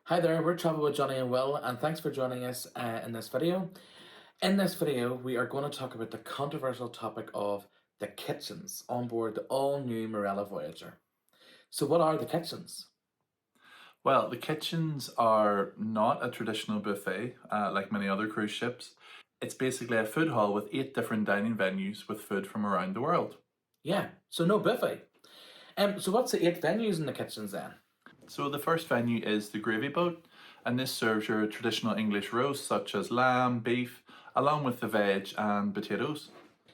Hi there, we're Travel with Johnny and Will, and thanks for joining us in this video. In this video, we are going to talk about the controversial topic of the kitchens on board the all-new Marella Voyager. So what are the kitchens? Well, the kitchens are not a traditional buffet like many other cruise ships. It's basically a food hall with 8 different dining venues with food from around the world. Yeah, so no buffet. So what's the 8 venues in the kitchens then? So the first venue is the gravy boat, and this serves your traditional English roast such as lamb, beef, along with the veg and potatoes.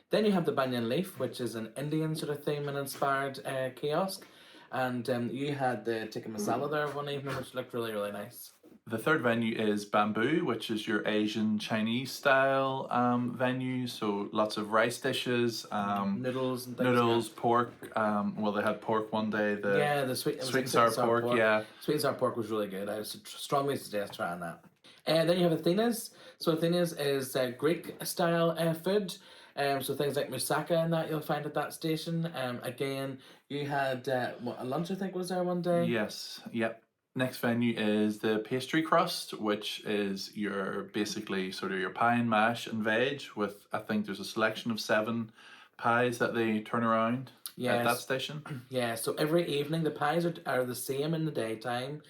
Then you have the banyan leaf, which is an Indian sort of theme and inspired kiosk. And you had the tikka masala there one evening, which looked really, really nice. The third venue is bamboo, which is your Asian Chinese style venue. So lots of rice dishes, Noodles and things. noodles, pork. Well, they had pork one day. Yeah, the sweet, it was Sweet like and sour pork, yeah. Sweet and sour pork was really good. I would strongly suggest trying that. And then you have Athena's. So Athena's is Greek style food. So things like moussaka and that you'll find at that station. Again, you had a lunch I think was there one day. Yes, yep. Next venue is the pastry crust, which is your basically sort of your pie and mash and veg with, I think there's a selection of 7 pies that they turn around at that station. Yeah, so every evening the pies are the same in the daytime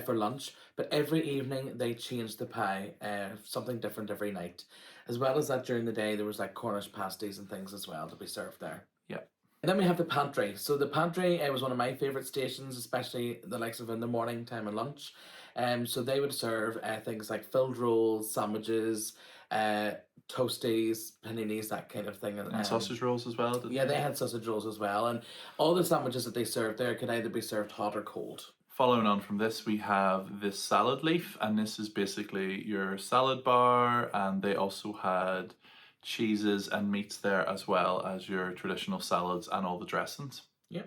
for lunch, but every evening they change the pie, something different every night. As well as that, during the day there was like Cornish pasties and things as well to be served there. Yeah. And then we have the pantry. So the pantry was one of my favourite stations, especially the likes of in the morning time and lunch. So they would serve things like filled rolls, sandwiches, toasties, paninis, that kind of thing. And sausage rolls as well, didn't Yeah, they had sausage rolls as well. And all the sandwiches that they served there could either be served hot or cold. Following on from this, we have this salad leaf, and this is basically your salad bar, and they also had cheeses and meats there as well as your traditional salads and all the dressings. Yeah.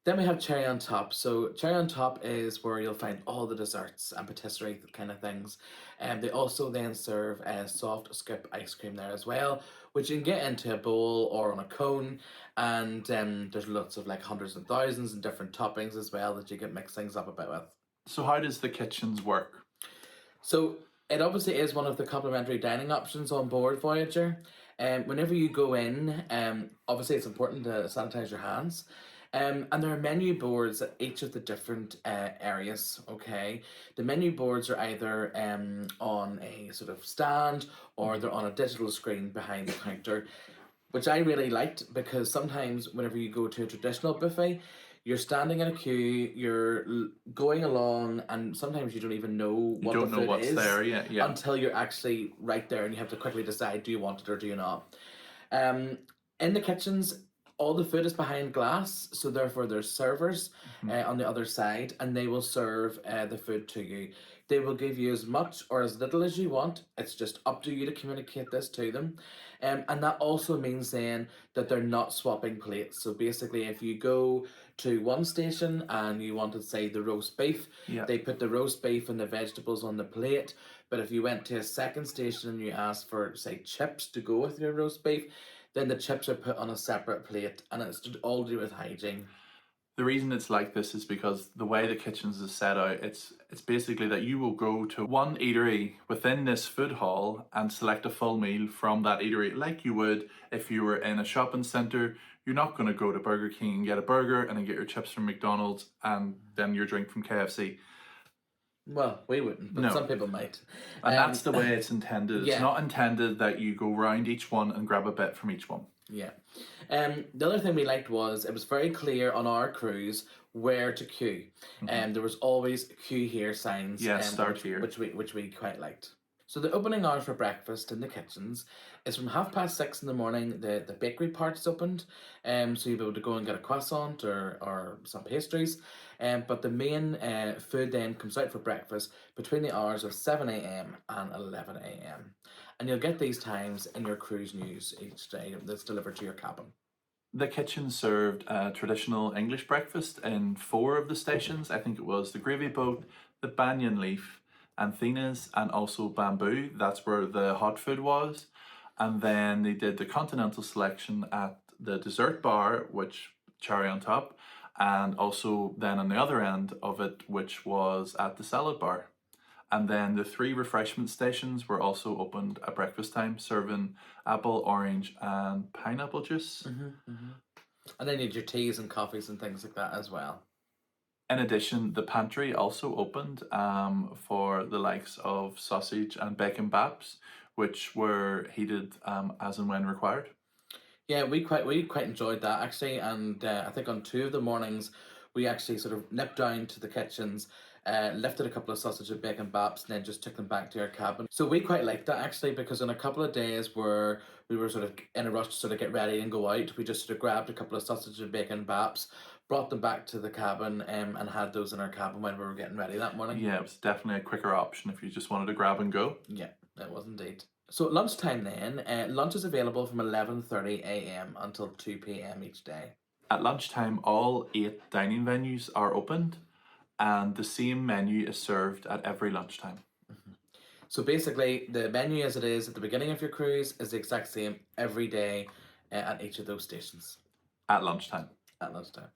Then we have cherry on top. So cherry on top is where you'll find all the desserts and patisserie kind of things. And they also then serve a soft scoop ice cream there as well, which you can get into a bowl or on a cone. And there's lots of like hundreds and thousands and different toppings as well that you can mix things up a bit with. So how does the kitchens work? So it obviously is one of the complimentary dining options on board Voyager. Whenever you go in, obviously it's important to sanitize your hands. And there are menu boards at each of the different areas, okay? The menu boards are either on a sort of stand or they're on a digital screen behind the counter, which I really liked because sometimes whenever you go to a traditional buffet, you're standing in a queue, you're going along, and sometimes you don't even know what You don't the know food what's is there, yeah. until you're actually right there and you have to quickly decide, do you want it or do you not? In the kitchens, all the food is behind glass, so therefore there's servers on the other side, and they will serve the food to you. They will give you as much or as little as you want. It's just up to you to communicate this to them. And that also means then that they're not swapping plates. So basically, if you go to one station and you wanted, say, the roast beef, Yeah. they put the roast beef and the vegetables on the plate. But if you went to a second station and you asked for, say, chips to go with your roast beef, then the chips are put on a separate plate, and it's all to do with hygiene. The reason it's like this is because the way the kitchens is set out, it's basically that you will go to one eatery within this food hall and select a full meal from that eatery, like you would if you were in a shopping centre. You're not going to go to Burger King and get a burger and then get your chips from McDonald's and then your drink from KFC. Well, we wouldn't, but No. some people might. And that's the way it's intended. It's yeah. not intended that you go round each one and grab a bit from each one. Yeah. The other thing we liked was it was very clear on our cruise where to queue. There was always queue here signs. Yeah, start here. Which we quite liked. So the opening hours for breakfast in the kitchens is from 6:30 in the morning. The bakery part is opened, so you'll be able to go and get a croissant or some pastries. But the main food then comes out for breakfast between the hours of 7 a.m. and 11 a.m. And you'll get these times in your cruise news each day that's delivered to your cabin. The kitchen served a traditional English breakfast in 4 of the stations. I think it was the gravy boat, the banyan leaf, Athena's, and also bamboo. That's where the hot food was. And then they did the continental selection at the dessert bar, which cherry on top, and also then on the other end of it, which was at the salad bar. And then the 3 refreshment stations were also opened at breakfast time, serving apple, orange, and pineapple juice. And then you had your teas and coffees and things like that as well. In addition, the pantry also opened for the likes of sausage and bacon baps, which were heated as and when required. Yeah, we quite enjoyed that actually, and I think on 2 of the mornings we actually sort of nipped down to the kitchens, lifted a couple of sausage and bacon baps, and then just took them back to our cabin. So we quite liked that actually, because in a couple of days where we were sort of in a rush to sort of get ready and go out, we just sort of grabbed a couple of sausage and bacon baps, brought them back to the cabin, and had those in our cabin when we were getting ready that morning. Yeah, it was definitely a quicker option if you just wanted to grab and go. Yeah, it was indeed. So at lunchtime then, lunch is available from 11:30 a.m. until 2 p.m. each day. At lunchtime, all 8 dining venues are opened, and the same menu is served at every lunchtime. So basically, the menu as it is at the beginning of your cruise is the exact same every day at each of those stations At lunchtime. at lunchtime.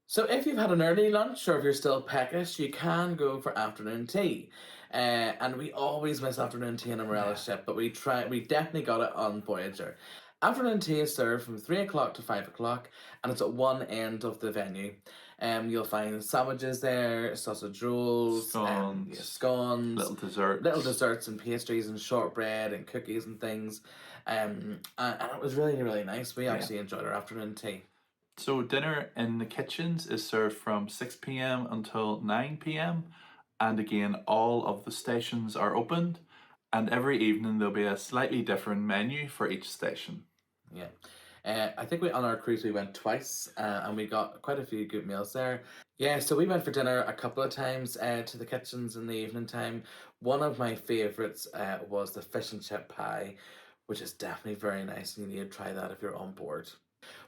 So if you've had an early lunch or if you're still peckish, you can go for afternoon tea. And we always miss afternoon tea on a Marella ship, but we definitely got it on Voyager. Afternoon tea is served from 3 o'clock to 5 o'clock, and it's at one end of the venue. You'll find sandwiches there, sausage rolls, scones, little desserts and pastries and shortbread and cookies and things. And it was really, really nice. We actually enjoyed our afternoon tea. So dinner in the kitchens is served from 6 p.m. until 9 p.m. And again, all of the stations are opened, and every evening there'll be a slightly different menu for each station. Yeah. I think on our cruise we went twice, and we got quite a few good meals there. Yeah, so we went for dinner a couple of times to the kitchens in the evening time. One of my favourites was the fish and chip pie, which is definitely very nice, and you need to try that if you're on board.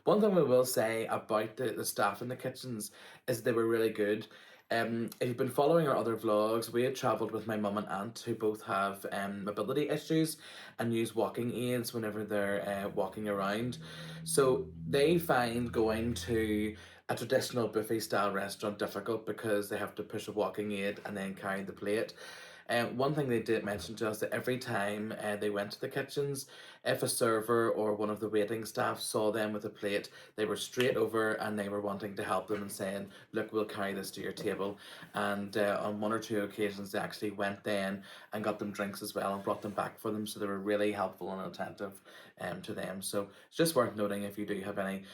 One thing we will say about the staff in the kitchens is they were really good. If you've been following our other vlogs, we had travelled with my mum and aunt who both have mobility issues and use walking aids whenever they're walking around. So they find going to a traditional buffet style restaurant difficult because they have to push a walking aid and then carry the plate. One thing they did mention to us that every time they went to the kitchens, if a server or one of the waiting staff saw them with a plate, they were straight over and they were wanting to help them and saying, look, we'll carry this to your table. And on 1 or 2 occasions, they actually went then and got them drinks as well and brought them back for them. So they were really helpful and attentive to them. So it's just worth noting if you do have any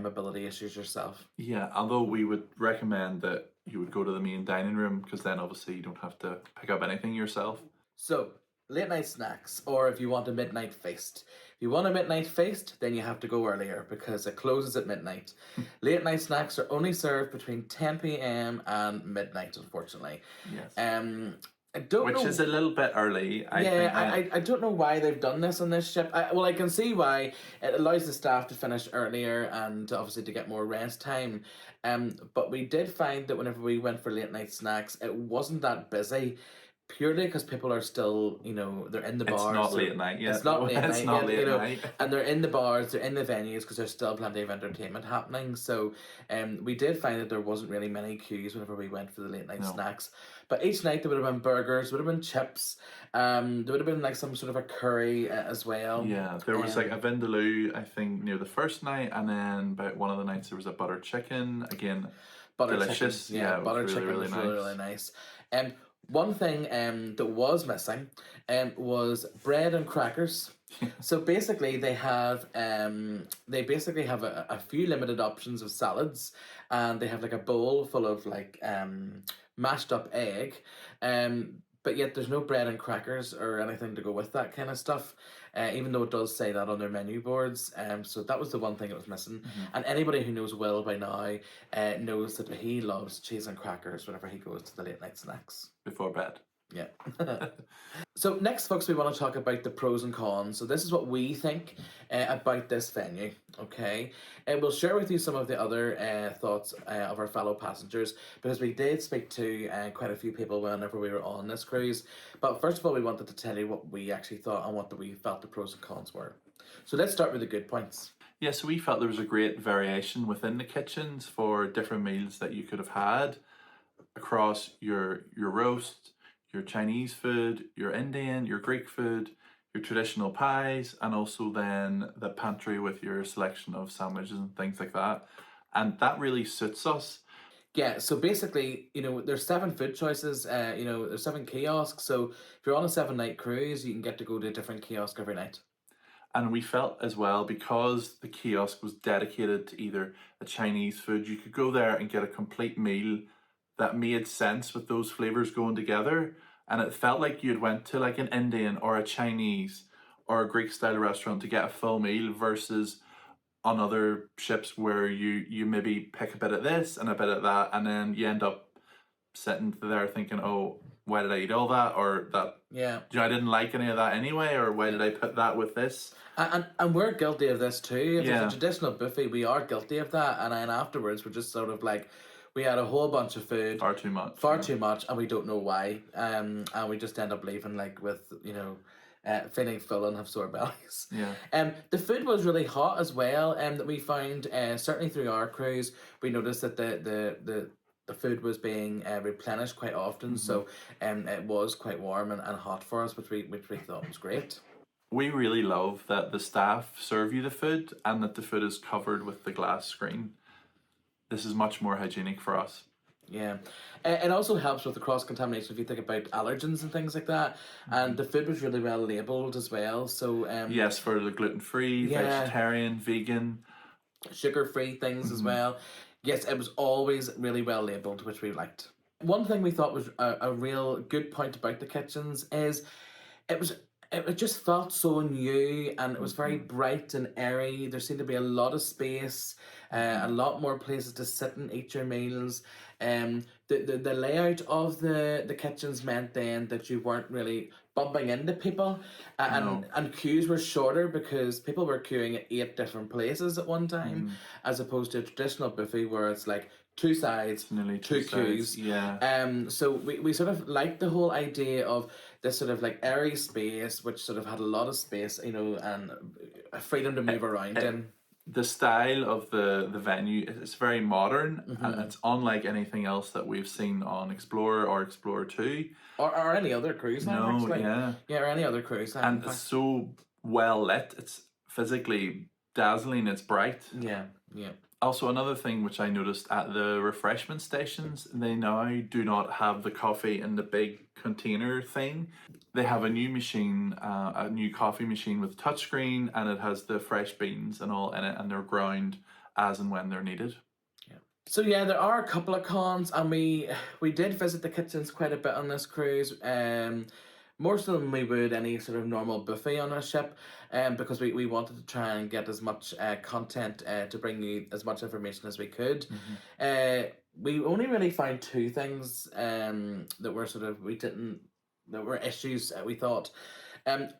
mobility issues yourself. Yeah, although we would recommend that you would go to the main dining room, because then obviously you don't have to pick up anything yourself. So, late night snacks, or if you want a midnight feast. If you want a midnight feast, then you have to go earlier because it closes at midnight. Late night snacks are only served between 10 p.m. and midnight, unfortunately. Yes. I don't know. Which is a little bit early. I don't know why they've done this on this ship. I can see why. It allows the staff to finish earlier and obviously to get more rest time. But we did find that whenever we went for late night snacks, it wasn't that busy. Purely because people are still, they're in the bars. It's not late at night, yeah. It's not late at night, not late at night. And they're in the bars, they're in the venues because there's still plenty of entertainment happening. So, we did find that there wasn't really many queues whenever we went for the late night snacks. But each night there would have been burgers, would have been chips, there would have been like some sort of a curry as well. Yeah, there was like a vindaloo, I think, near the first night, and then about one of the nights there was a butter chicken. Again, delicious. Chicken, yeah, butter really, chicken really was nice. really nice. One thing that was missing was bread and crackers. So basically they have a few limited options of salads, and they have like a bowl full of like mashed up egg, but yet there's no bread and crackers or anything to go with that kind of stuff, even though it does say that on their menu boards. So that was the one thing that was missing. And anybody who knows Will by now knows that he loves cheese and crackers whenever he goes to the late night snacks. Before bed. Yeah. So next, folks, we want to talk about the pros and cons. So this is what we think about this venue, okay? And we'll share with you some of the other thoughts of our fellow passengers, because we did speak to quite a few people whenever we were on this cruise. But first of all, we wanted to tell you what we actually thought and what we felt the pros and cons were. So let's start with the good points. Yeah, so we felt there was a great variation within the kitchens for different meals that you could have had across your roast, your Chinese food, your Indian, your Greek food, your traditional pies, and also then the pantry with your selection of sandwiches and things like that. And that really suits us. Yeah, so basically, there's 7 food choices. There's 7 kiosks. So if you're on a 7-night cruise, you can get to go to a different kiosk every night. And we felt as well, because the kiosk was dedicated to either a Chinese food, you could go there and get a complete meal that made sense with those flavors going together. And it felt like you'd went to like an Indian or a Chinese or a Greek style restaurant to get a full meal, versus on other ships where you maybe pick a bit of this and a bit of that, and then you end up sitting there thinking, oh, why did I eat all that? Or that, Yeah. I didn't like any of that anyway, or why did I put that with this? And we're guilty of this too. If Yeah. there's a traditional buffet, we are guilty of that. And then afterwards, we're just sort of like, we had a whole bunch of food. Far too much. Far too much, and we don't know why. And we just end up leaving like with, feeling full and have sore bellies. Yeah. The food was really hot as well, that we found, certainly through our cruise, we noticed that the food was being replenished quite often, so it was quite warm and hot for us, which we thought was great. We really love that the staff serve you the food and that the food is covered with the glass screen. This is much more hygienic for us. Yeah. It also helps with the cross-contamination if you think about allergens and things like that. And the food was really well labelled as well. So yes, for the gluten-free, vegetarian, vegan, sugar-free things as well. Yes, it was always really well labelled, which we liked. One thing we thought was a real good point about the kitchens is it just felt so new, and it was very bright and airy. There seemed to be a lot of space, a lot more places to sit and eat your meals. The layout of the kitchens meant then that you weren't really bumping into people, and queues were shorter because people were queuing at 8 different places at one time, as opposed to a traditional buffet where it's like 2 sides, nearly 2 queues. Yeah. So we sort of liked the whole idea of this sort of like airy space, which sort of had a lot of space, and freedom to move around in. The style of the venue is very modern, and it's unlike anything else that we've seen on Explorer or Explorer 2. Or any other cruise line, actually. Yeah, or any other cruise line. And it's so well lit. It's physically dazzling. It's bright. Yeah. Also, another thing which I noticed at the refreshment stations, they now do not have the coffee in the big container thing. They have a new machine, a new coffee machine with touchscreen, and it has the fresh beans and all in it, and they're ground as and when they're needed. So yeah, there are a couple of cons, and we did visit the kitchens quite a bit on this cruise. More so than we would any sort of normal buffet on a ship, because we wanted to try and get as much content to bring you as much information as we could. We only really found 2 things that were that were issues, we thought.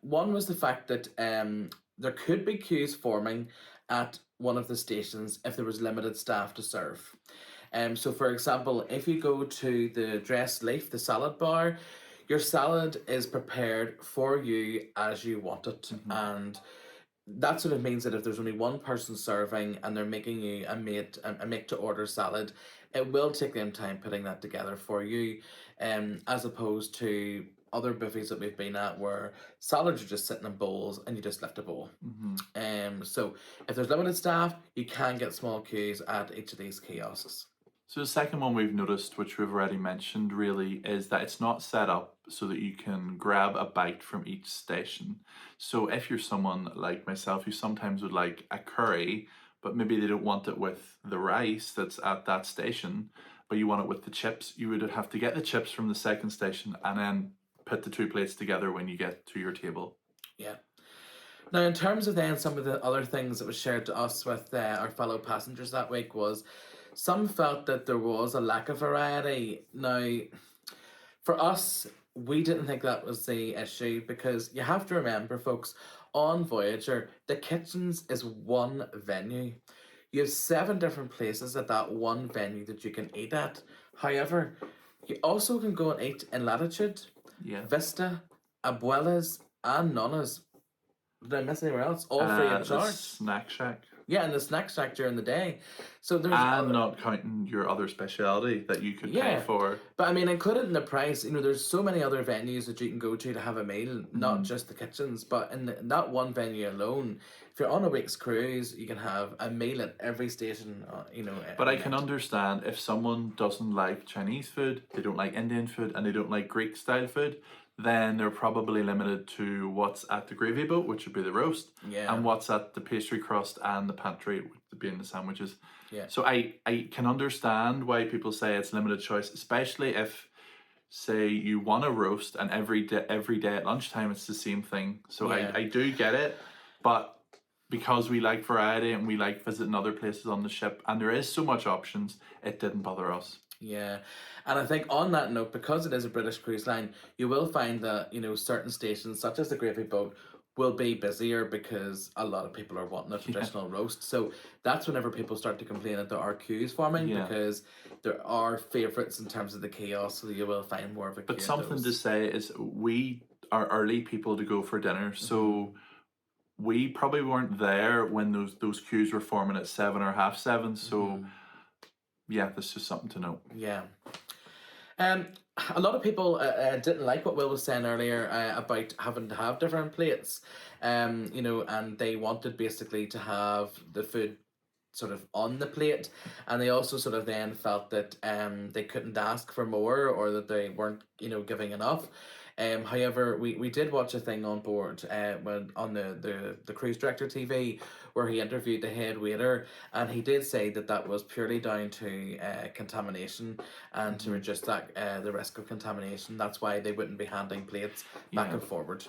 One was the fact that there could be queues forming at one of the stations if there was limited staff to serve. So for example, if you go to the dressed leaf, the salad bar, your salad is prepared for you as you want it. And that sort of means that if there's only one person serving and they're making you a make to order salad, it will take them time putting that together for you, as opposed to other buffets that we've been at where salads are just sitting in bowls and you just lift a bowl. So if there's limited staff, you can get small queues at each of these kiosks. So the second one we've noticed, which we've already mentioned, really is that it's not set up so that you can grab a bite from each station. So if you're someone like myself who sometimes would like a curry, but maybe they don't want it with the rice that's at that station, but you want it with the chips, you would have to get the chips from the second station and then put the 2 plates together when you get to your table. Yeah. Now, in terms of then some of the other things that was shared to us with our fellow passengers that week was, some felt that there was a lack of variety. Now, for us, we didn't think that was the issue, because you have to remember, folks, on Voyager, the kitchens is one venue. You have 7 different places at that one venue that you can eat at. However, you also can go and eat in Latitude, Vista, Abuelas, and Nona's. Did I miss anywhere else? All free of charge. Snack Shack. Yeah, and the snack shack during the day. So there's And not counting your other speciality that you could pay yeah, for. but I mean, included in the price, you know, there's so many other venues that you can go to have a meal, not just the kitchens, but in that one venue alone, if you're on a week's cruise, you can have a meal at every station, you know. But I can understand if someone doesn't like Chinese food, they don't like Indian food, and they don't like Greek style food, then they're probably limited to what's at the gravy boat, which would be the roast, Yeah. and what's at the pastry crust and the pantry, being the sandwiches. Yeah. So I can understand why people say it's limited choice, especially if, say, you want a roast and every day at lunchtime it's the same thing. So Yeah. I do get it, but because we like variety and we like visiting other places on the ship and there is so much options, it didn't bother us. Yeah, and I think on that note, because it is a British cruise line, you will find that, you know, certain stations, such as the Gravy Boat, will be busier because a lot of people are wanting a traditional roast. So that's whenever people start to complain that there are queues forming, Yeah. because there are favourites in terms of the chaos, so you will find more of a queue. But something to say is we are early people to go for dinner, so we probably weren't there when those queues were forming at 7 or half 7. So yeah, that's just something to note. Yeah. A lot of people didn't like what Will was saying earlier about having to have different plates, you know, and they wanted basically to have the food sort of on the plate, and they also sort of then felt that they couldn't ask for more, or that they weren't, you know, giving enough. However, we did watch a thing on board when on the cruise director TV, where he interviewed the head waiter, and he did say that that was purely down to contamination, and to reduce that the risk of contamination. That's why they wouldn't be handing plates back and forward.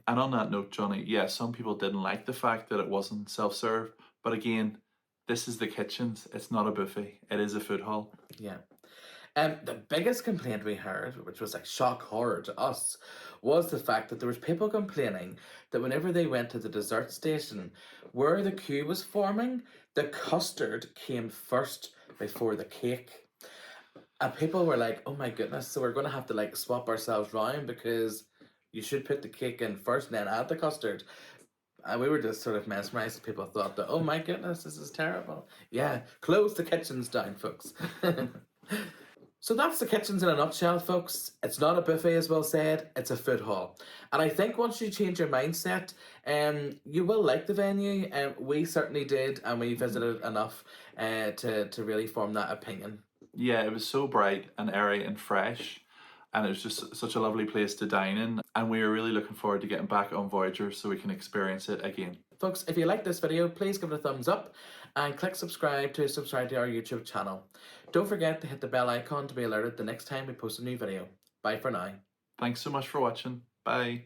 And on that note, Johnny, yeah, some people didn't like the fact that it wasn't self-serve, but again, this is the kitchens. It's not a buffet. It is a food hall. Yeah. The biggest complaint we heard, which was like shock horror to us, was the fact that there was people complaining that whenever they went to the dessert station, where the queue was forming, the custard came first before the cake. And people were like, oh my goodness, so we're going to have to like swap ourselves round, because you should put the cake in first and then add the custard. And we were just sort of mesmerised. People thought that, oh my goodness, this is terrible. Yeah, close the kitchens down, folks. So that's the kitchens in a nutshell, folks. It's not a buffet, as Will said, it's a food hall. And I think once you change your mindset, you will like the venue. We certainly did, and we visited enough to really form that opinion. Yeah, it was so bright and airy and fresh, and it was just such a lovely place to dine in, and we are really looking forward to getting back on Voyager so we can experience it again. Folks, if you like this video, please give it a thumbs up and click subscribe to our YouTube channel. Don't forget to hit the bell icon to be alerted the next time we post a new video. Bye for now. Thanks so much for watching. Bye.